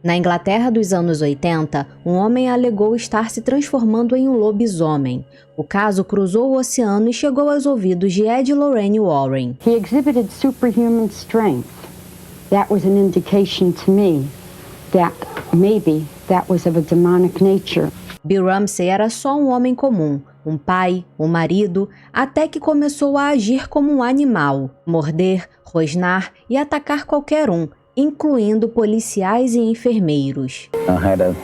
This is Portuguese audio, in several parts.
Na Inglaterra dos anos 80, um homem alegou estar se transformando em um lobisomem. O caso cruzou o oceano e chegou aos ouvidos de Ed e Lorraine Warren. He exhibited superhuman strength. That was an indication to me that maybe that was of a demonic nature. Bill Ramsey era só um homem comum, um pai, um marido, até que começou a agir como um animal, morder, rosnar e atacar qualquer um, incluindo policiais e enfermeiros. I had a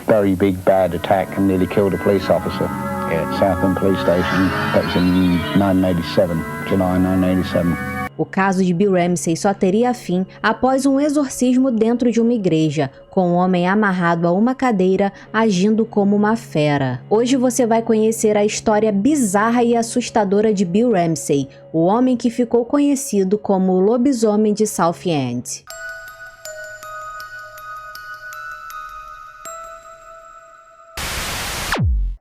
very big bad attack and nearly killed a police officer at Southend Police Station. That was in 1987, July 1987. O caso de Bill Ramsey só teria fim após um exorcismo dentro de uma igreja, com um homem amarrado a uma cadeira agindo como uma fera. Hoje você vai conhecer a história bizarra e assustadora de Bill Ramsey, o homem que ficou conhecido como o lobisomem de Southend.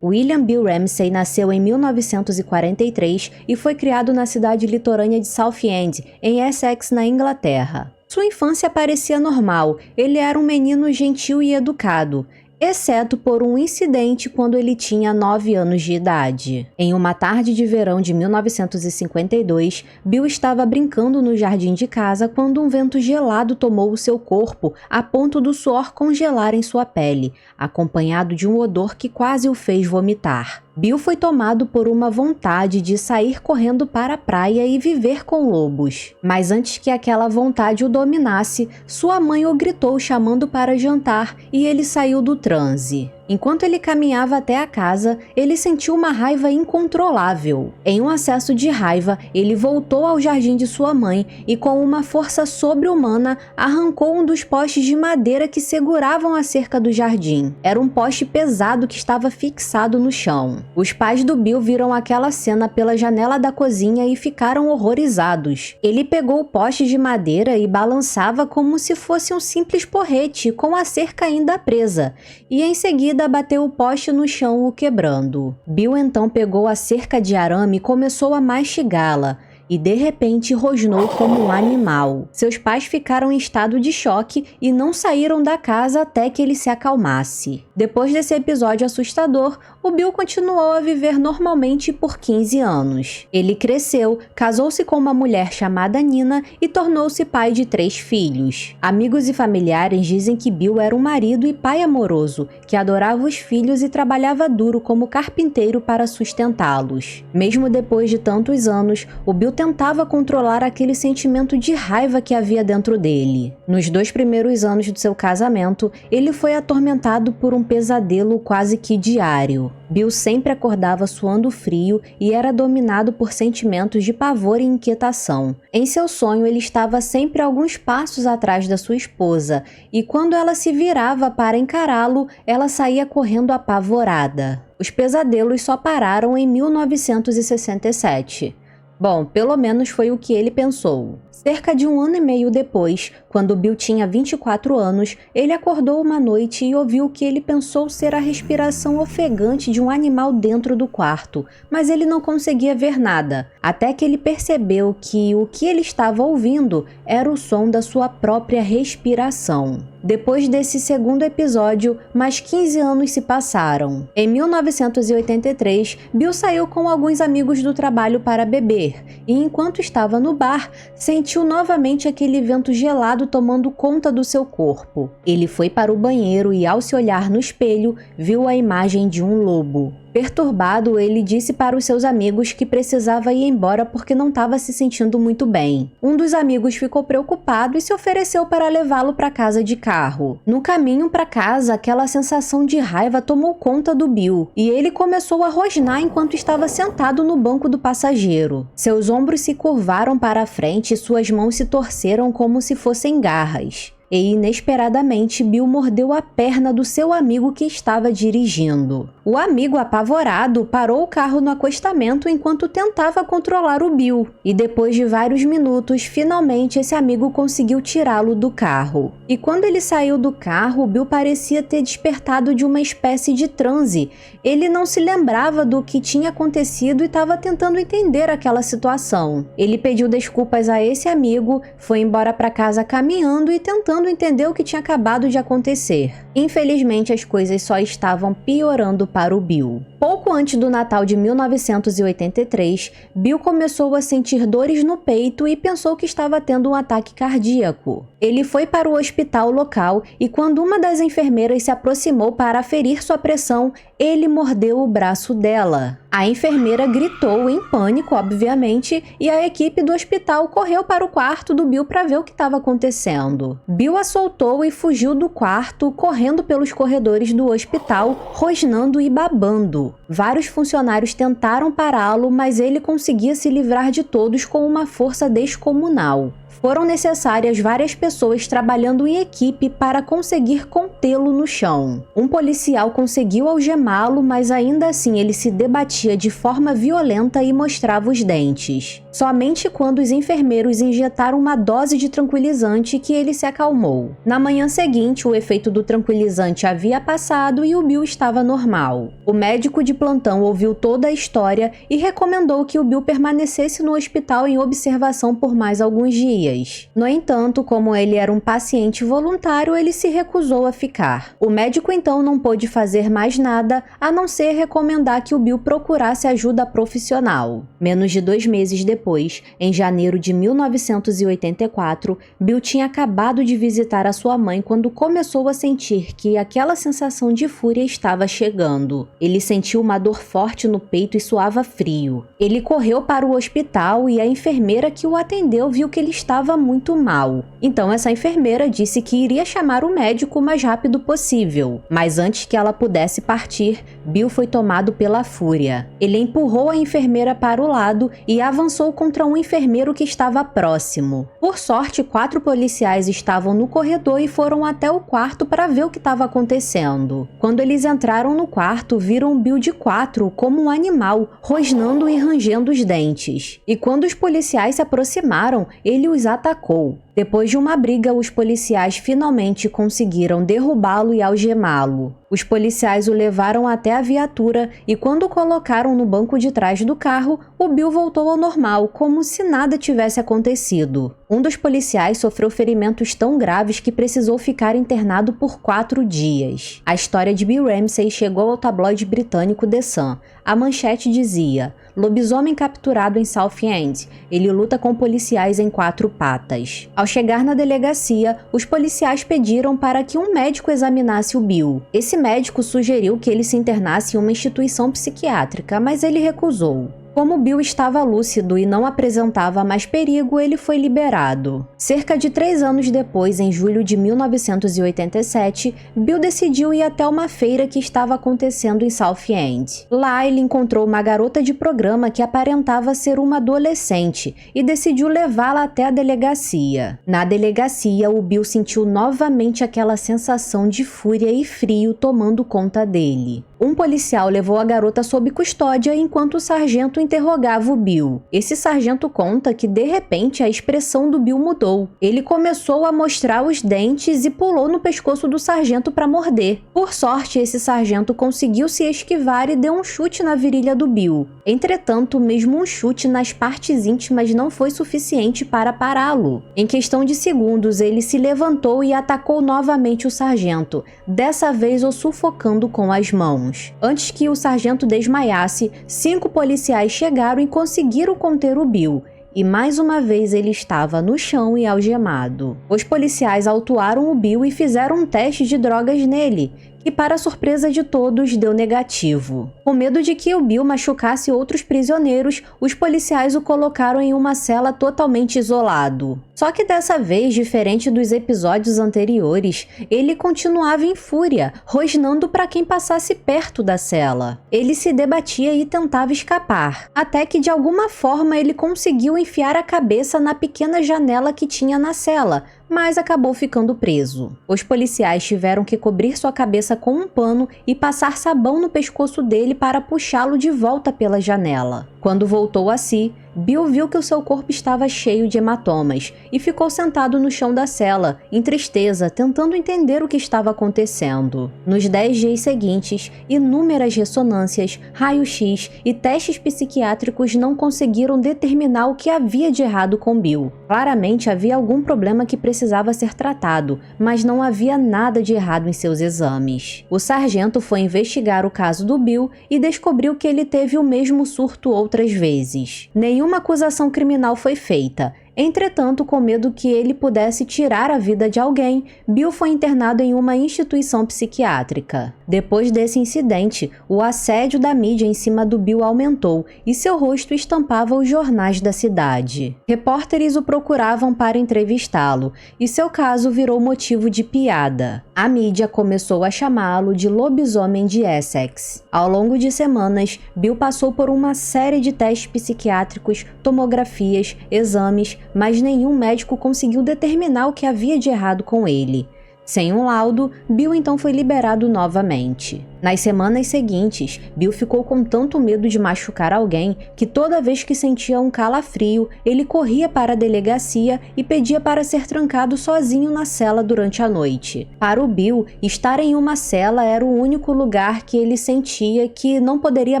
William Bill Ramsey nasceu em 1943 e foi criado na cidade litorânea de Southend, em Essex, na Inglaterra. Sua infância parecia normal, ele era um menino gentil e educado, exceto por um incidente quando ele tinha 9 anos de idade. Em uma tarde de verão de 1952, Bill estava brincando no jardim de casa quando um vento gelado tomou o seu corpo a ponto do suor congelar em sua pele, acompanhado de um odor que quase o fez vomitar. Bill foi tomado por uma vontade de sair correndo para a praia e viver com lobos. Mas antes que aquela vontade o dominasse, sua mãe o gritou chamando para jantar e ele saiu do transe. Enquanto ele caminhava até a casa, ele sentiu uma raiva incontrolável. Em um acesso de raiva, ele voltou ao jardim de sua mãe e, com uma força sobre-humana, arrancou um dos postes de madeira que seguravam a cerca do jardim. Era um poste pesado que estava fixado no chão. Os pais do Bill viram aquela cena pela janela da cozinha e ficaram horrorizados. Ele pegou o poste de madeira e balançava como se fosse um simples porrete, com a cerca ainda presa, e em seguida bateu o poste no chão, o quebrando. Bill então pegou a cerca de arame e começou a mastigá-la, e de repente rosnou como um animal. Seus pais ficaram em estado de choque e não saíram da casa até que ele se acalmasse. Depois desse episódio assustador, o Bill continuou a viver normalmente por 15 anos. Ele cresceu, casou-se com uma mulher chamada Nina e tornou-se pai de 3 filhos. Amigos e familiares dizem que Bill era um marido e pai amoroso, que adorava os filhos e trabalhava duro como carpinteiro para sustentá-los. Mesmo depois de tantos anos, o Bill tentava controlar aquele sentimento de raiva que havia dentro dele. Nos 2 primeiros anos do seu casamento, ele foi atormentado por um pesadelo quase que diário. Bill sempre acordava suando frio e era dominado por sentimentos de pavor e inquietação. Em seu sonho, ele estava sempre alguns passos atrás da sua esposa, e quando ela se virava para encará-lo, ela saía correndo apavorada. Os pesadelos só pararam em 1967. Bom, pelo menos foi o que ele pensou. Cerca de 1 ano e meio depois, quando Bill tinha 24 anos, ele acordou uma noite e ouviu o que ele pensou ser a respiração ofegante de um animal dentro do quarto, mas ele não conseguia ver nada, até que ele percebeu que o que ele estava ouvindo era o som da sua própria respiração. Depois desse segundo episódio, mais 15 anos se passaram. Em 1983, Bill saiu com alguns amigos do trabalho para beber, e enquanto estava no bar, sentiu novamente aquele vento gelado tomando conta do seu corpo. Ele foi para o banheiro e, ao se olhar no espelho, viu a imagem de um lobo. Perturbado, ele disse para os seus amigos que precisava ir embora porque não estava se sentindo muito bem. Um dos amigos ficou preocupado e se ofereceu para levá-lo para casa de carro. No caminho para casa, aquela sensação de raiva tomou conta do Bill e ele começou a rosnar enquanto estava sentado no banco do passageiro. Seus ombros se curvaram para a frente e suas mãos se torceram como se fossem garras. E, inesperadamente, Bill mordeu a perna do seu amigo que estava dirigindo. O amigo, apavorado, parou o carro no acostamento enquanto tentava controlar o Bill. E depois de vários minutos, finalmente esse amigo conseguiu tirá-lo do carro. E quando ele saiu do carro, Bill parecia ter despertado de uma espécie de transe. Ele não se lembrava do que tinha acontecido e estava tentando entender aquela situação. Ele pediu desculpas a esse amigo, foi embora para casa caminhando e tentando tentando entender o que tinha acabado de acontecer. Infelizmente, as coisas só estavam piorando para o Bill. Pouco antes do Natal de 1983, Bill começou a sentir dores no peito e pensou que estava tendo um ataque cardíaco. Ele foi para o hospital local e quando uma das enfermeiras se aproximou para aferir sua pressão, ele mordeu o braço dela. A enfermeira gritou em pânico, obviamente, e a equipe do hospital correu para o quarto do Bill para ver o que estava acontecendo. Bill a soltou e fugiu do quarto, correndo pelos corredores do hospital, rosnando e babando. Vários funcionários tentaram pará-lo, mas ele conseguia se livrar de todos com uma força descomunal. Foram necessárias várias pessoas trabalhando em equipe para conseguir contê-lo no chão. Um policial conseguiu algemá-lo, mas ainda assim ele se debatia de forma violenta e mostrava os dentes. Somente quando os enfermeiros injetaram uma dose de tranquilizante que ele se acalmou. Na manhã seguinte, o efeito do tranquilizante havia passado e o Bill estava normal. O médico de plantão ouviu toda a história e recomendou que o Bill permanecesse no hospital em observação por mais alguns dias. No entanto, como ele era um paciente voluntário, ele se recusou a ficar. O médico então não pôde fazer mais nada a não ser recomendar que o Bill procurasse ajuda profissional. Menos de 2 meses depois, em janeiro de 1984, Bill tinha acabado de visitar a sua mãe quando começou a sentir que aquela sensação de fúria estava chegando. Ele sentiu uma dor forte no peito e suava frio. Ele correu para o hospital e a enfermeira que o atendeu viu que ele estava muito mal. Então essa enfermeira disse que iria chamar o médico o mais rápido possível. Mas antes que ela pudesse partir, Bill foi tomado pela fúria. Ele empurrou a enfermeira para o lado e avançou contra um enfermeiro que estava próximo. Por sorte, 4 policiais estavam no corredor e foram até o quarto para ver o que estava acontecendo. Quando eles entraram no quarto, viram Bill de 4 como um animal, rosnando e rangendo os dentes. E quando os policiais se aproximaram, ele os atacou. Depois de uma briga, os policiais finalmente conseguiram derrubá-lo e algemá-lo. Os policiais o levaram até a viatura e quando o colocaram no banco de trás do carro, o Bill voltou ao normal, como se nada tivesse acontecido. Um dos policiais sofreu ferimentos tão graves que precisou ficar internado por 4 dias. A história de Bill Ramsey chegou ao tabloide britânico The Sun. A manchete dizia: lobisomem capturado em Southend. Ele luta com policiais em 4 patas. Ao chegar na delegacia, os policiais pediram para que um médico examinasse o Bill. Esse médico sugeriu que ele se internasse em uma instituição psiquiátrica, mas ele recusou. Como Bill estava lúcido e não apresentava mais perigo, ele foi liberado. Cerca de 3 anos depois, em julho de 1987, Bill decidiu ir até uma feira que estava acontecendo em Southend. Lá, ele encontrou uma garota de programa que aparentava ser uma adolescente e decidiu levá-la até a delegacia. Na delegacia, o Bill sentiu novamente aquela sensação de fúria e frio tomando conta dele. Um policial levou a garota sob custódia enquanto o sargento interrogava o Bill. Esse sargento conta que, de repente, a expressão do Bill mudou. Ele começou a mostrar os dentes e pulou no pescoço do sargento para morder. Por sorte, esse sargento conseguiu se esquivar e deu um chute na virilha do Bill. Entretanto, mesmo um chute nas partes íntimas não foi suficiente para pará-lo. Em questão de segundos, ele se levantou e atacou novamente o sargento, dessa vez o sufocando com as mãos. Antes que o sargento desmaiasse, 5 policiais chegaram e conseguiram conter o Bill. E mais uma vez ele estava no chão e algemado. Os policiais autuaram o Bill e fizeram um teste de drogas nele, que para surpresa de todos deu negativo. Com medo de que o Bill machucasse outros prisioneiros, os policiais o colocaram em uma cela totalmente isolado. Só que dessa vez, diferente dos episódios anteriores, ele continuava em fúria, rosnando para quem passasse perto da cela. Ele se debatia e tentava escapar, até que de alguma forma ele conseguiu enfiar a cabeça na pequena janela que tinha na cela, mas acabou ficando preso. Os policiais tiveram que cobrir sua cabeça com um pano e passar sabão no pescoço dele para puxá-lo de volta pela janela. Quando voltou a si, Bill viu que o seu corpo estava cheio de hematomas e ficou sentado no chão da cela, em tristeza, tentando entender o que estava acontecendo. Nos 10 dias seguintes, inúmeras ressonâncias, raio-x e testes psiquiátricos não conseguiram determinar o que havia de errado com Bill. Claramente havia algum problema que precisava precisava ser tratado, mas não havia nada de errado em seus exames. O sargento foi investigar o caso do Bill e descobriu que ele teve o mesmo surto outras vezes. Nenhuma acusação criminal foi feita. Entretanto, com medo que ele pudesse tirar a vida de alguém, Bill foi internado em uma instituição psiquiátrica. Depois desse incidente, o assédio da mídia em cima do Bill aumentou e seu rosto estampava os jornais da cidade. Repórteres o procuravam para entrevistá-lo e seu caso virou motivo de piada. A mídia começou a chamá-lo de lobisomem de Essex. Ao longo de semanas, Bill passou por uma série de testes psiquiátricos, tomografias, exames, mas nenhum médico conseguiu determinar o que havia de errado com ele. Sem um laudo, Bill então foi liberado novamente. Nas semanas seguintes, Bill ficou com tanto medo de machucar alguém que toda vez que sentia um calafrio, ele corria para a delegacia e pedia para ser trancado sozinho na cela durante a noite. Para o Bill, estar em uma cela era o único lugar que ele sentia que não poderia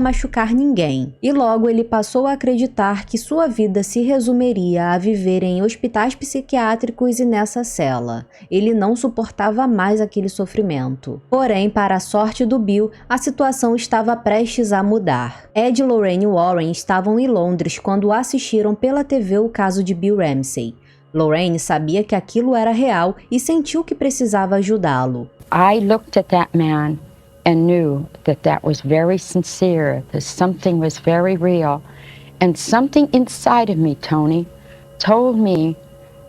machucar ninguém. E logo ele passou a acreditar que sua vida se resumiria a viver em hospitais psiquiátricos e nessa cela. Ele não suportava mais aquele sofrimento. Porém, para a sorte do Bill, a situação estava prestes a mudar. Ed e Lorraine Warren estavam em Londres quando assistiram pela TV o caso de Bill Ramsey. Lorraine sabia que aquilo era real e sentiu que precisava ajudá-lo. I looked at that man and knew that was very sincere, that something was very real. And something inside of me, Tony, told me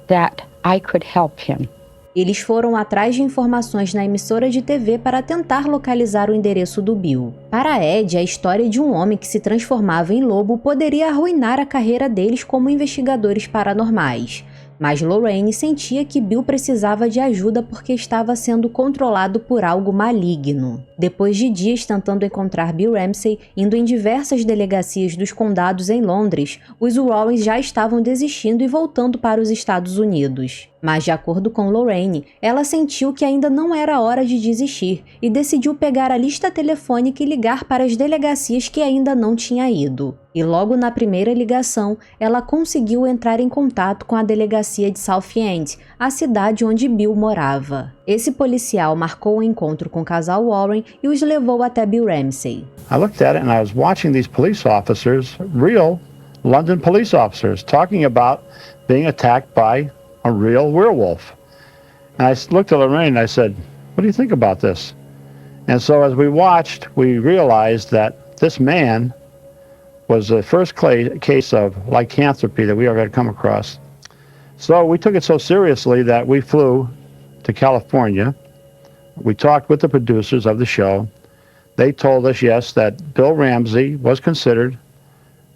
that I could help him. Eles foram atrás de informações na emissora de TV para tentar localizar o endereço do Bill. Para Ed, a história de um homem que se transformava em lobo poderia arruinar a carreira deles como investigadores paranormais. Mas Lorraine sentia que Bill precisava de ajuda porque estava sendo controlado por algo maligno. Depois de dias tentando encontrar Bill Ramsey, indo em diversas delegacias dos condados em Londres, os Warrens já estavam desistindo e voltando para os Estados Unidos. Mas, de acordo com Lorraine, ela sentiu que ainda não era hora de desistir e decidiu pegar a lista telefônica e ligar para as delegacias que ainda não tinha ido. E logo na primeira ligação, ela conseguiu entrar em contato com a delegacia de Southend, a cidade onde Bill morava. Esse policial marcou um encontro com o casal Warren e os levou até Bill Ramsey. I looked at it and I was watching these police officers, real London police officers, talking about being attacked by a real werewolf. And I looked at Lorraine and I said, what do you think about this? And so as we watched, we realized that this man was the first case of lycanthropy that we ever had come across. So we took it so seriously that we flew to California. We talked with the producers of the show. They told us, yes, that Bill Ramsey was considered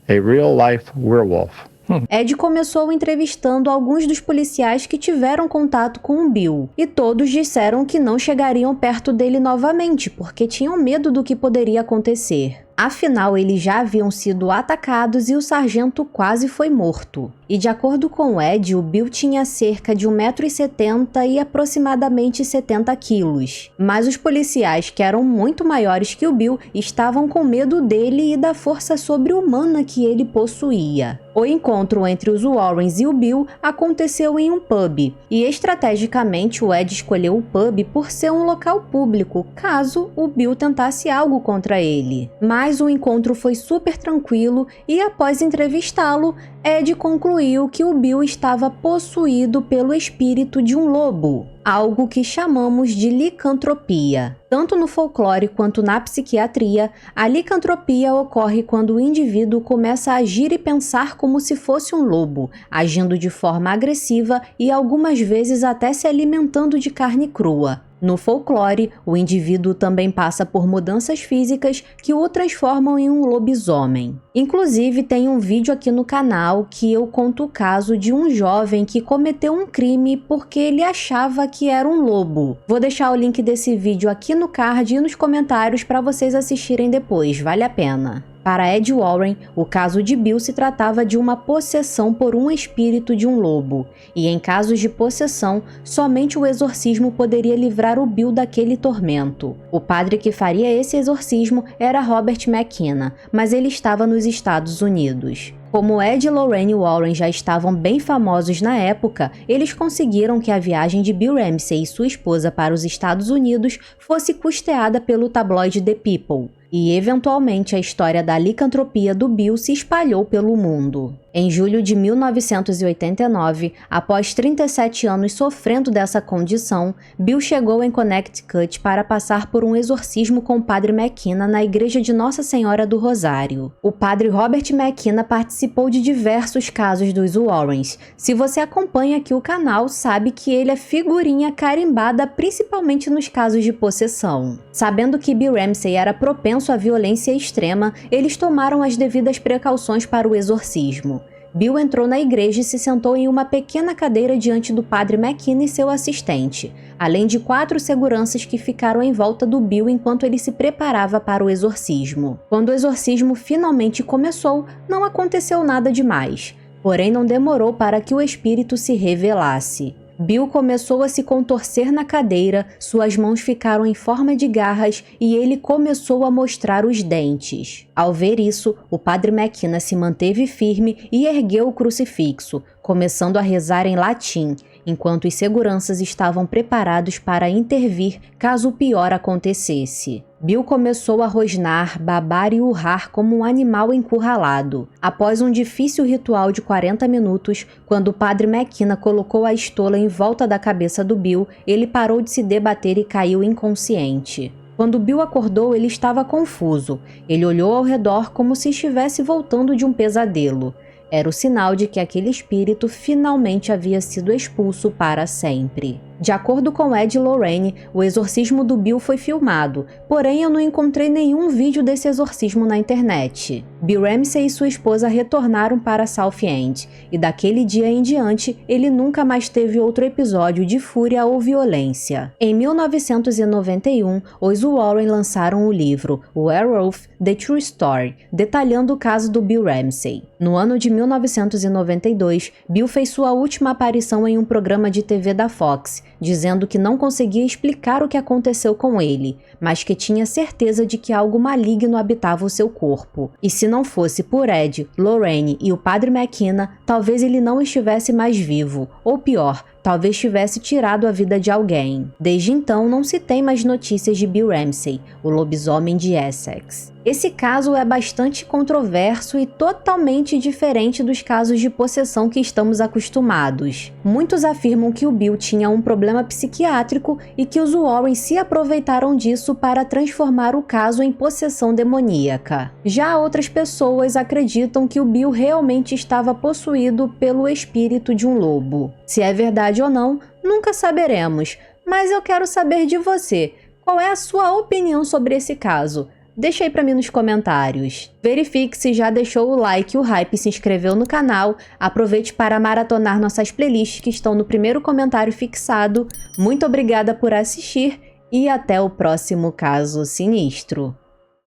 a real-life werewolf. Ed começou entrevistando alguns dos policiais que tiveram contato com o Bill, e todos disseram que não chegariam perto dele novamente, porque tinham medo do que poderia acontecer. Afinal, eles já haviam sido atacados e o sargento quase foi morto. E de acordo com Ed, o Bill tinha cerca de 1,70 m e aproximadamente 70 quilos. Mas os policiais, que eram muito maiores que o Bill, estavam com medo dele e da força sobre-humana que ele possuía. O encontro entre os Warrens e o Bill aconteceu em um pub, e estrategicamente o Ed escolheu o pub por ser um local público, caso o Bill tentasse algo contra ele. Mas o encontro foi super tranquilo e após entrevistá-lo, Ed concluiu que o Bill estava possuído pelo espírito de um lobo, algo que chamamos de licantropia. Tanto no folclore quanto na psiquiatria, a licantropia ocorre quando o indivíduo começa a agir e pensar como se fosse um lobo, agindo de forma agressiva e algumas vezes até se alimentando de carne crua. No folclore, o indivíduo também passa por mudanças físicas que o transformam em um lobisomem. Inclusive, tem um vídeo aqui no canal que eu conto o caso de um jovem que cometeu um crime porque ele achava que era um lobo. Vou deixar o link desse vídeo aqui no card e nos comentários para vocês assistirem depois, vale a pena. Para Ed Warren, o caso de Bill se tratava de uma possessão por um espírito de um lobo, e em casos de possessão, somente o exorcismo poderia livrar o Bill daquele tormento. O padre que faria esse exorcismo era Robert McKenna, mas ele estava nos Estados Unidos. Como Ed e Lorraine Warren já estavam bem famosos na época, eles conseguiram que a viagem de Bill Ramsey e sua esposa para os Estados Unidos fosse custeada pelo tabloide The People. E, eventualmente, a história da licantropia do Bill se espalhou pelo mundo. Em julho de 1989, após 37 anos sofrendo dessa condição, Bill chegou em Connecticut para passar por um exorcismo com o padre McKenna na igreja de Nossa Senhora do Rosário. O padre Robert McKenna participou de diversos casos dos Warrens. Se você acompanha aqui o canal, sabe que ele é figurinha carimbada principalmente nos casos de possessão. Sabendo que Bill Ramsey era propenso à violência extrema, eles tomaram as devidas precauções para o exorcismo. Bill entrou na igreja e se sentou em uma pequena cadeira diante do padre McKenna e seu assistente, além de 4 seguranças que ficaram em volta do Bill enquanto ele se preparava para o exorcismo. Quando o exorcismo finalmente começou, não aconteceu nada demais, porém não demorou para que o espírito se revelasse. Bill começou a se contorcer na cadeira, suas mãos ficaram em forma de garras e ele começou a mostrar os dentes. Ao ver isso, o padre McKenna se manteve firme e ergueu o crucifixo, começando a rezar em latim, enquanto os seguranças estavam preparados para intervir caso o pior acontecesse. Bill começou a rosnar, babar e urrar como um animal encurralado. Após um difícil ritual de 40 minutos, quando o padre McKenna colocou a estola em volta da cabeça do Bill, ele parou de se debater e caiu inconsciente. Quando Bill acordou, ele estava confuso. Ele olhou ao redor como se estivesse voltando de um pesadelo. Era o sinal de que aquele espírito finalmente havia sido expulso para sempre. De acordo com Ed e Lorraine, o exorcismo do Bill foi filmado, porém eu não encontrei nenhum vídeo desse exorcismo na internet. Bill Ramsey e sua esposa retornaram para South End, e daquele dia em diante, ele nunca mais teve outro episódio de fúria ou violência. Em 1991, os Warren lançaram o livro Werewolf: The True Story, detalhando o caso do Bill Ramsey. No ano de 1992, Bill fez sua última aparição em um programa de TV da Fox, dizendo que não conseguia explicar o que aconteceu com ele, mas que tinha certeza de que algo maligno habitava o seu corpo. E se não fosse por Ed, Lorraine e o padre McKenna, talvez ele não estivesse mais vivo, ou pior, talvez tivesse tirado a vida de alguém. Desde então, não se tem mais notícias de Bill Ramsey, o lobisomem de Essex. Esse caso é bastante controverso e totalmente diferente dos casos de possessão que estamos acostumados. Muitos afirmam que o Bill tinha um problema psiquiátrico e que os Warren se aproveitaram disso para transformar o caso em possessão demoníaca. Já outras pessoas acreditam que o Bill realmente estava possuído pelo espírito de um lobo. Se é verdade ou não, nunca saberemos, mas eu quero saber de você. Qual é a sua opinião sobre esse caso? Deixa aí pra mim nos comentários. Verifique se já deixou o like e o hype e se inscreveu no canal. Aproveite para maratonar nossas playlists que estão no primeiro comentário fixado. Muito obrigada por assistir e até o próximo caso sinistro.